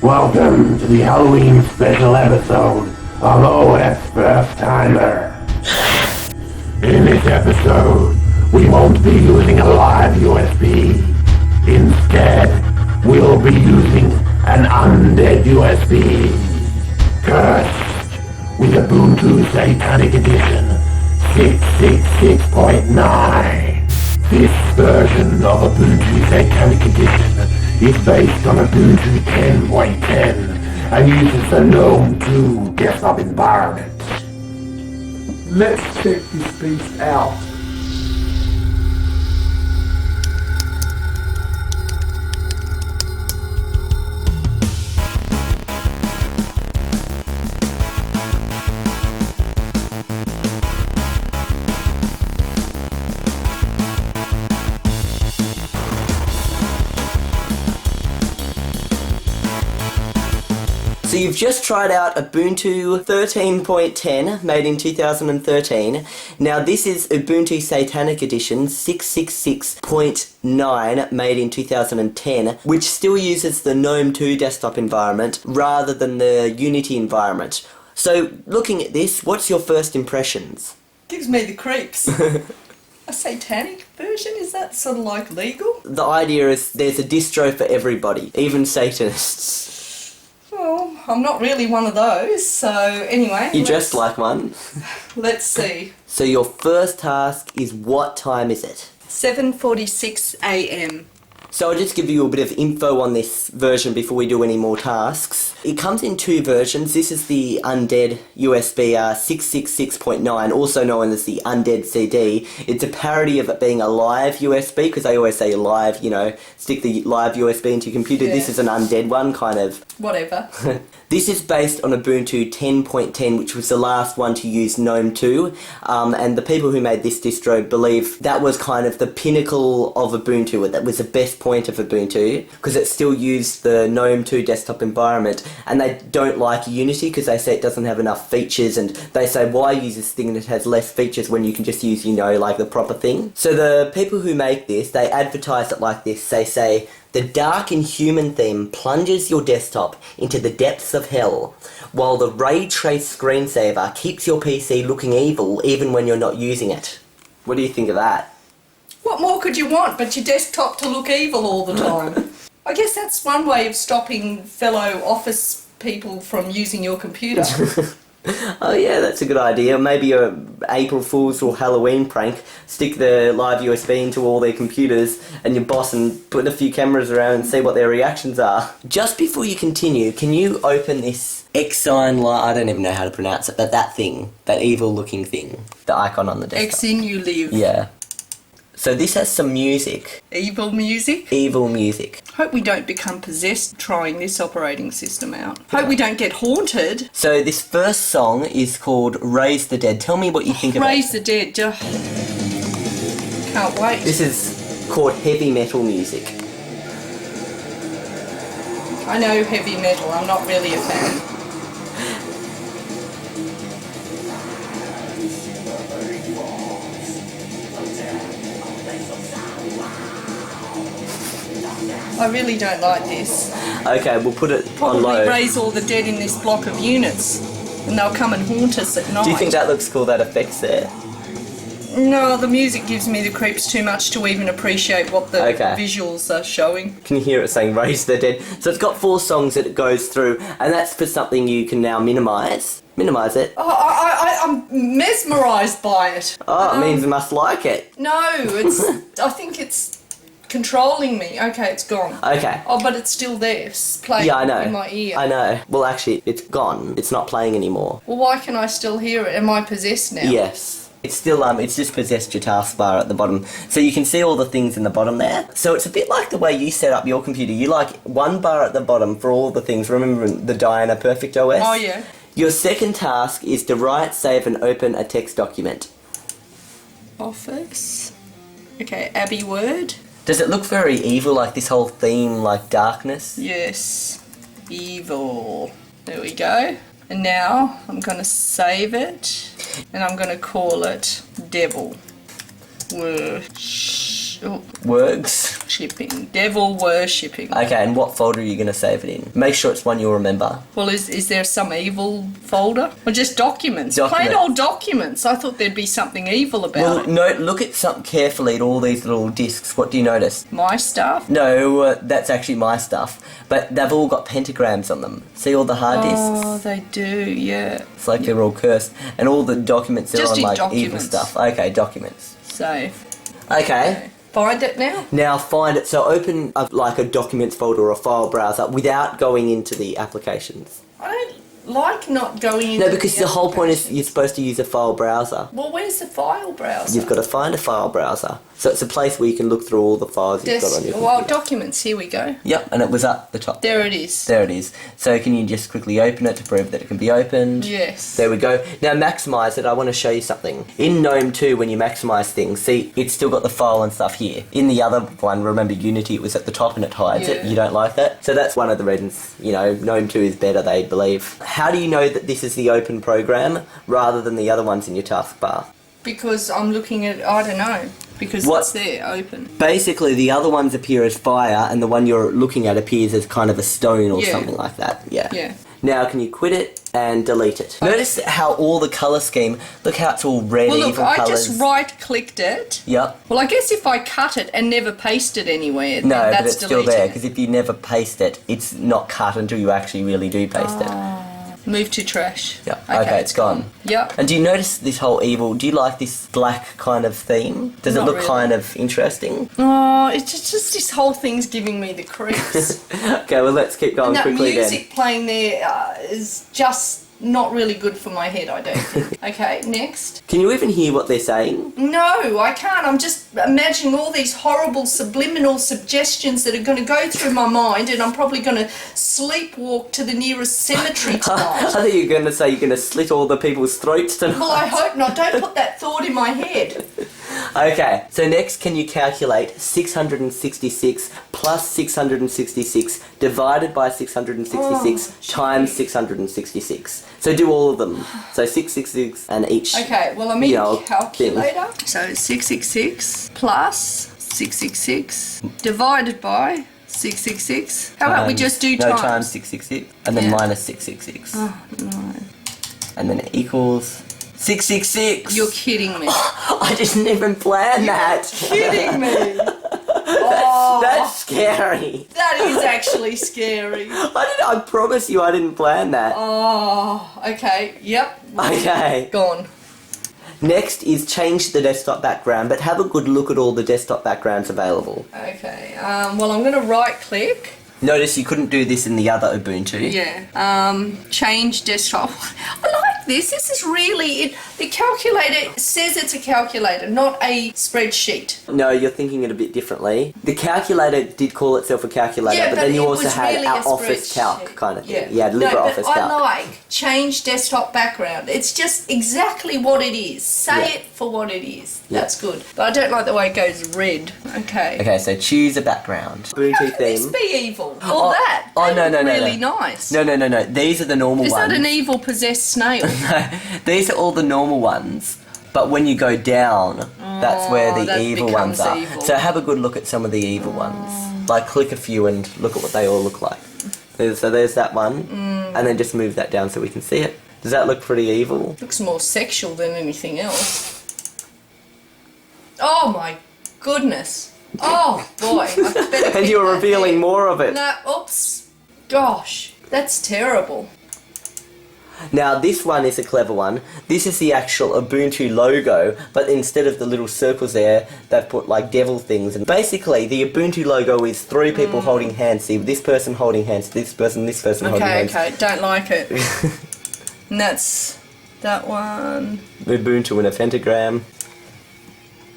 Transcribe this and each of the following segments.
Welcome to the Halloween special episode of OSFirstTimer. In this episode, we won't be using a live USB. Instead, we'll be using an undead USB. Cursed with Ubuntu Satanic Edition 666.9. This version of Ubuntu Satanic Edition is based on Ubuntu 10.10 and uses the GNOME 2 desktop environment. Let's check this beast out. So you've just tried out Ubuntu 13.10, made in 2013. Now this is Ubuntu Satanic Edition 666.9, made in 2010, which still uses the GNOME 2 desktop environment rather than the Unity environment. So looking at this, what's your first impressions? Gives me the creeps. A satanic version? Is that sort of like legal? The idea is there's a distro for everybody, even Satanists. Well, I'm not really one of those, so anyway. You dressed like one. Let's see. So your first task is, what time is it? 7:46 a.m. So I'll just give you a bit of info on this version before we do any more tasks. It comes in two versions. This is the Undead USB 666.9, also known as the Undead CD. It's a parody of it being a live USB, because they always say live, you know, stick the live USB into your computer. Yeah. This is an undead one, kind of. Whatever. This is based on Ubuntu 10.10, which was the last one to use GNOME 2, and the people who made this distro believe that was kind of the pinnacle of Ubuntu, that was the best point of Ubuntu, because it still used the GNOME 2 desktop environment, and they don't like Unity because they say it doesn't have enough features, and they say, why use this thing that has less features when you can just use, you know, like the proper thing? So the people who make this, they advertise it like this. They say, the dark inhuman theme plunges your desktop into the depths of hell, while the ray trace screensaver keeps your PC looking evil even when you're not using it. What do you think of that? What more could you want but your desktop to look evil all the time? I guess that's one way of stopping fellow office people from using your computer. Oh yeah, that's a good idea. Maybe a April Fool's or Halloween prank. Stick the live USB into all their computers and your boss and put a few cameras around and see what their reactions are. Just before you continue, can you open this Exine light? I don't even know how to pronounce it, but that thing, that evil looking thing, the icon on the desktop. X in you live. Yeah. So this has some music. Evil music. Evil music. Hope we don't become possessed trying this operating system out. Hope we don't get haunted. So this first song is called Raise the Dead. Tell me what you think of it. Raise the Dead. Can't wait. This is called heavy metal music. I know heavy metal. I'm not really a fan. I really don't like this. Okay, we'll put it on Probably low. raise all the dead in this block of units, and they'll come and haunt us at night. Do you think that looks cool, that effect's there? No, the music gives me the creeps too much to even appreciate what the visuals are showing. Can you hear it saying Raise the Dead? So it's got 4 songs that it goes through, and that's for something you can now minimise. Minimise it. Oh, I'm mesmerised by it. Oh, it means you must like it. No, it's. I think it's controlling me. Okay, it's gone. Okay. Oh, but it's still there, playing in my ear. I know. Well, actually, it's gone. It's not playing anymore. Well, why can I still hear it? Am I possessed now? Yes. It's still, it's just possessed your taskbar at the bottom. So you can see all the things in the bottom there. So it's a bit like the way you set up your computer. You like one bar at the bottom for all the things. Remember the Diana Perfect OS? Oh, yeah. Your second task is to write, save, and open a text document. Office. Okay, Abbey Word. Does it look very evil, like this whole theme, like darkness? Yes. Evil. There we go. And now I'm going to save it, and I'm going to call it Devil. Worship. Worshipping. Devil worshipping. Okay, and what folder are you going to save it in? Make sure it's one you'll remember. Well, is there some evil folder? Or just documents? Plain old documents. I thought there'd be something evil about it. No, look at something carefully at all these little discs. What do you notice? My stuff? No, that's actually my stuff. But they've all got pentagrams on them. See all the hard discs? Oh, they do, yeah. It's like they're all cursed. And all the documents are Just on do like documents. evil stuff. Okay, documents. Save. Okay. Find it now? Now find it. So open like a documents folder or a file browser without going into the applications. I don't like not going into No, because the whole point is you're supposed to use a file browser. Well, where's the file browser? You've got to find a file browser. So it's a place where you can look through all the files you've got on your computer. Well, documents, here we go. Yep, and it was up the top. There it is. There it is. So can you just quickly open it to prove that it can be opened? Yes. There we go. Now maximise it. I want to show you something. In GNOME 2, when you maximise things, see, it's still got the file and stuff here. In the other one, remember Unity, it was at the top and it hides it. You don't like that? So that's one of the reasons, you know, GNOME 2 is better, they believe. How do you know that this is the open program rather than the other ones in your taskbar? Because I'm looking at, I don't know, because it's there, open. Basically, the other ones appear as fire, and the one you're looking at appears as kind of a stone or something like that. Yeah. Now, can you quit it and delete it? Notice how all the colour scheme, look how it's all red, Well, look, even I colours. just right-clicked it. Yep. Well, I guess if I cut it and never paste it anywhere, then No, that's but it's still deleting there, it. because if you never paste it, it's not cut until you actually really do paste it. Move to trash. Yeah. Okay, it's gone. Yep. And do you notice this whole evil? Do you like this black kind of theme? Does it Not look really. kind of interesting? Oh, it's just this whole thing's giving me the creeps. Okay, well let's keep going And that quickly music playing there is just not really good for my head, I don't think. Okay, next. Can you even hear what they're saying? No, I can't. I'm just imagining all these horrible subliminal suggestions that are going to go through my mind, and I'm probably going to sleepwalk to the nearest cemetery I tonight. thought you were going to say you're going to slit all the people's throats tonight. Well, I hope not. Don't put that thought in my head. Okay, so next can you calculate 666 plus 666 divided by 666 times 666. So do all of them. So 666 and each. Okay, well, I'm in know, calculator. So 666 plus 666 divided by 666. How about we just do times? No, times 666 and then minus 666. Oh, no. And then it equals 666. You're kidding me. I didn't even plan that. Kidding me. Oh, That's scary. that is actually scary. I promise you I didn't plan that. Oh, okay. Yep. Okay. Gone. Next is change the desktop background, but have a good look at all the desktop backgrounds available. Okay. Well, I'm going to right click. Notice you couldn't do this in the other Ubuntu. Yeah. Change desktop. I like this. This is really the calculator says it's a calculator, not a spreadsheet. No, you're thinking it a bit differently. The calculator did call itself a calculator, but then you also had really our a Office spreadsheet. Calc kind of thing. Yeah. You had LibreOffice but Calc. I like change desktop background. It's just exactly what it is. Say it for what it is. Yeah. That's good. But I don't like the way it goes red. Okay. Okay, so choose a background. Ubuntu How can this theme. be evil? Or that? Oh, They no, look no, no, really no. nice. No. These are the normal Is ones. that an evil possessed snail? These are all the normal ones. But when you go down, that's where the that evil ones becomes are. evil. So have a good look at some of the evil ones. Like click a few and look at what they all look like. So there's that one. And then just move that down so we can see it. Does that look pretty evil? Looks more sexual than anything else. Oh my goodness. Oh boy. I better And keep you're that revealing there. more of it. No, oops. Gosh, that's terrible. Now this one is a clever one. This is the actual Ubuntu logo, but instead of the little circles there, they've put like devil things. And basically the Ubuntu logo is three people holding hands. See, this person holding hands, this person holding hands. Okay, don't like it. And that's that one. Ubuntu in a pentagram.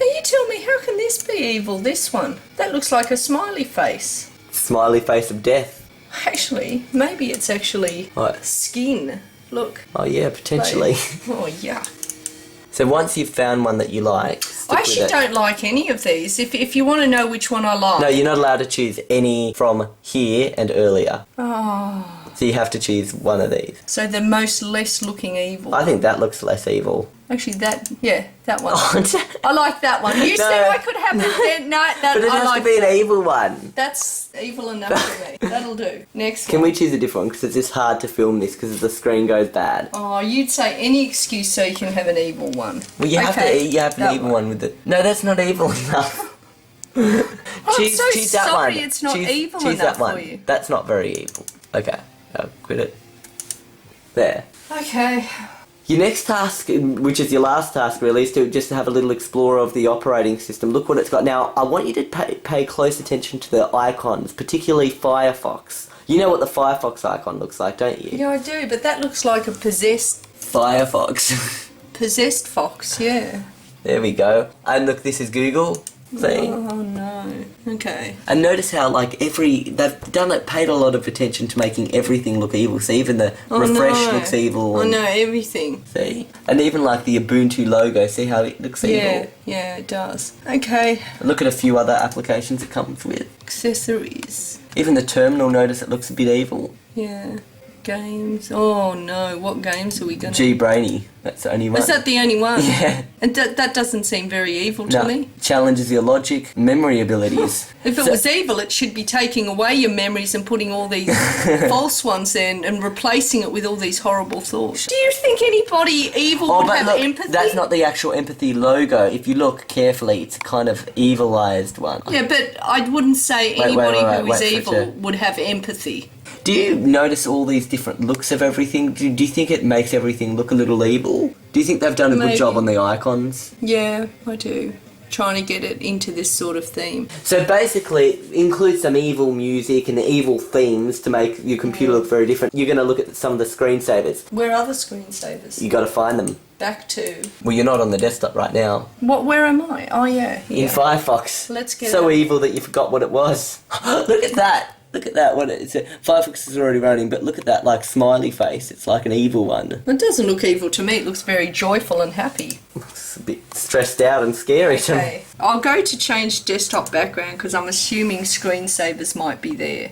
Now you tell me, how can this be evil, this one? That looks like a smiley face. Smiley face of death. Actually, maybe it's actually What? skin. Look. Oh yeah, potentially. Oh, yeah. So once you've found one that you like, stick I with actually it. don't like any of these. If you want to know which one I like. No, you're not allowed to choose any from here and earlier. Oh. So you have to choose one of these. So the most less looking evil. I think that looks less evil. Actually, that one. Oh, I like that one. You said I could have it. No, that but it I has like to be an that. evil one. That's evil enough for me. That'll do. Next Can one. we choose a different one? Because it's just hard to film this because the screen goes bad. Oh, you'd say any excuse so you can have an evil one. Well, you have an evil one with it. No, that's not evil enough. I'm so choose that sorry one. it's not evil choose enough that one. for you. That's not very evil. Okay, I'll quit it. There. Okay. Your next task, which is your last task really, is to just have a little explore of the operating system. Look what it's got. Now, I want you to pay close attention to the icons, particularly Firefox. You know what the Firefox icon looks like, don't you? Yeah, I do, but that looks like a possessed Firefox. fox, yeah. There we go. And look, this is Google. See? Oh no. Okay. And notice how, like, paid a lot of attention to making everything look evil. See, even the refresh looks evil. Oh no, everything. See? And even, like, the Ubuntu logo, see how it looks evil? Yeah, it does. Okay. Look at a few other applications it comes with. Accessories. Even the terminal, notice it looks a bit evil. Yeah. Games. Oh no, what games are we gonna... G-Brainy, that's the only one. Is that the only one? Yeah. And that doesn't seem very evil to me. Challenges your logic, memory abilities. If it was evil, it should be taking away your memories and putting all these false ones in and replacing it with all these horrible thoughts. Do you think anybody evil would have empathy? That's not the actual empathy logo. If you look carefully, it's a kind of evilized one. Yeah, but I wouldn't say anybody who is evil would have empathy. Do you notice all these different looks of everything? Do you think it makes everything look a little evil? Do you think they've done a good job on the icons? Yeah, I do. Trying to get it into this sort of theme. So basically, include some evil music and evil themes to make your computer look very different. You're going to look at some of the screensavers. Where are the screensavers? You got to find them. Back to... Well, you're not on the desktop right now. Where am I? Oh, yeah. In Firefox. Let's get so evil that you forgot what it was. Look at that. Look at that. What it's Firefox is already running, but look at that, like, smiley face. It's like an evil one. It doesn't look evil to me. It looks very joyful and happy. It's a bit stressed out and scary to me. Okay. I'll go to change desktop background because I'm assuming screensavers might be there.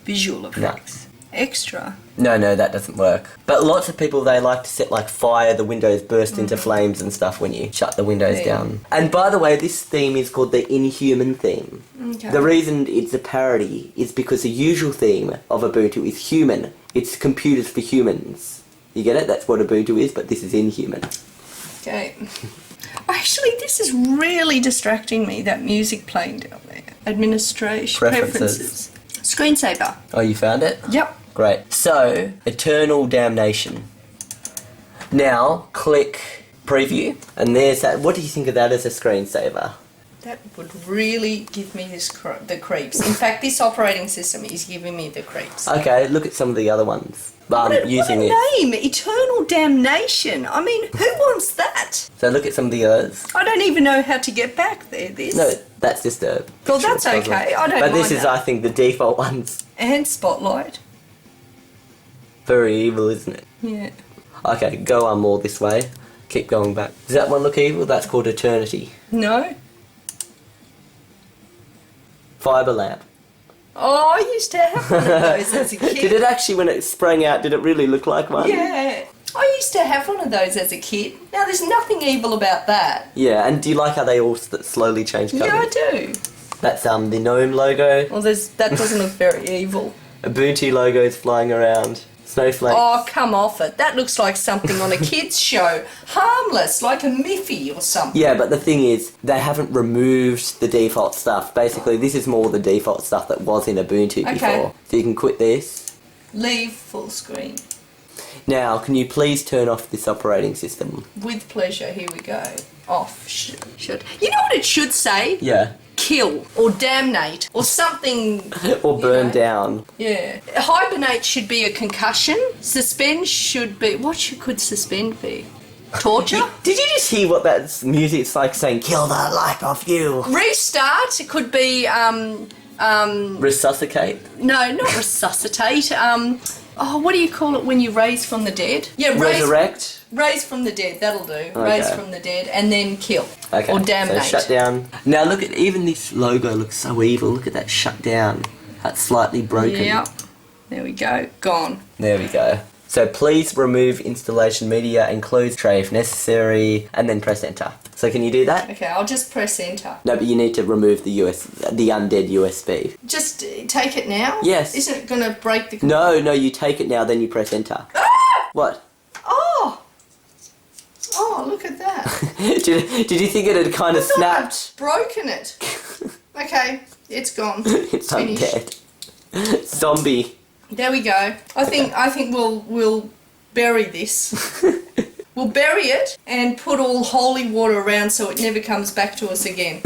Visual effects. Extra. No, that doesn't work. But lots of people, they like to set, like, fire, the windows burst into flames and stuff when you shut the windows down. And by the way, this theme is called the Inhuman theme. Okay. The reason it's a parody is because the usual theme of Ubuntu is human. It's computers for humans. You get it? That's what Ubuntu is, but this is Inhuman. Okay. Actually, this is really distracting me, that music playing down there. Administration. Preferences. Screensaver. Oh, you found it? Yep. Great. So, Eternal Damnation. Now, click Preview, and there's that. What do you think of that as a screensaver? That would really give me the creeps. In fact, this operating system is giving me the creeps. Okay, look at some of the other ones. What a using name! Eternal Damnation. I mean, who wants that? So look at some of the others. I don't even know how to get back there. No, that's just a... Well, that's okay. I don't mind But this is, that. I think, the default ones. And Spotlight. Very evil, isn't it? Yeah. Okay, go more this way. Keep going back. Does that one look evil? That's called Eternity. No. Fibre lamp. Oh, I used to have one of those as a kid. Did it actually, when it sprang out, did it really look like one? Yeah. I used to have one of those as a kid. Now, there's nothing evil about that. Yeah, and do you like how they all slowly change colour? Yeah, I do. That's the GNOME logo. Well, that doesn't look very evil. Ubuntu logos flying around. Snowflakes. Oh, come off it. That looks like something on a kid's show. Harmless, like a Miffy or something. Yeah, but the thing is, they haven't removed the default stuff. Basically, this is more the default stuff that was in Ubuntu before. So you can quit this. Leave full screen. Now, can you please turn off this operating system? With pleasure. Here we go. Off. Should. You know what it should say? Yeah. Kill or damnate or something. Or burn down. Yeah. Hibernate should be a concussion. Suspend should be... What could suspend be? Torture? Did you just hear what that music's like saying, kill the life of you? Restart. It could be... Resuscitate? No, not resuscitate. What do you call it when you raise from the dead? Yeah, Resurrect? Raise from the dead, that'll do. Raise from the dead and then kill. Okay. Or damnate. So shut down. Now look at, even this logo looks so evil. Look at that shut down. That's slightly broken. Yep. There we go. Gone. There we go. So please remove installation media and close tray if necessary, and then press enter. So can you do that? Okay, I'll just press enter. No, but you need to remove the undead USB. Just take it now? Yes. Isn't it going to break the... No, you take it now, then you press enter. What? Oh, look at that. Did you think it had kind of snapped? I've broken it. Okay, it's gone. It's undead. Zombie. There we go. I think we'll bury this. We'll bury it and put all holy water around so it never comes back to us again.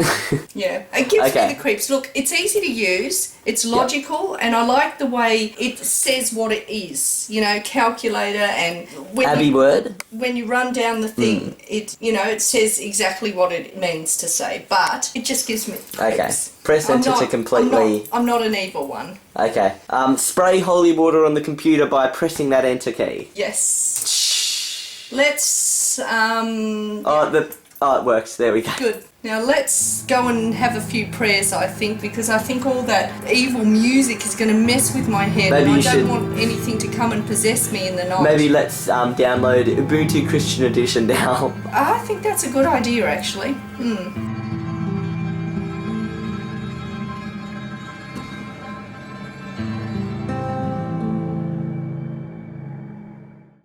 Yeah, it gives me the creeps. Look, it's easy to use, it's logical, and I like the way it says what it is. You know, calculator, and when you run down the thing, it says exactly what it means to say, but it just gives me creeps. Okay, press enter to completely... I'm not an evil one. Okay, spray holy water on the computer by pressing that enter key. Yes. Let's, it works. There we go. Good. Now let's go and have a few prayers, I think, because I think all that evil music is going to mess with my head. Maybe and I don't want anything to come and possess me in the night. Maybe let's download Ubuntu Christian Edition now. I think that's a good idea, actually.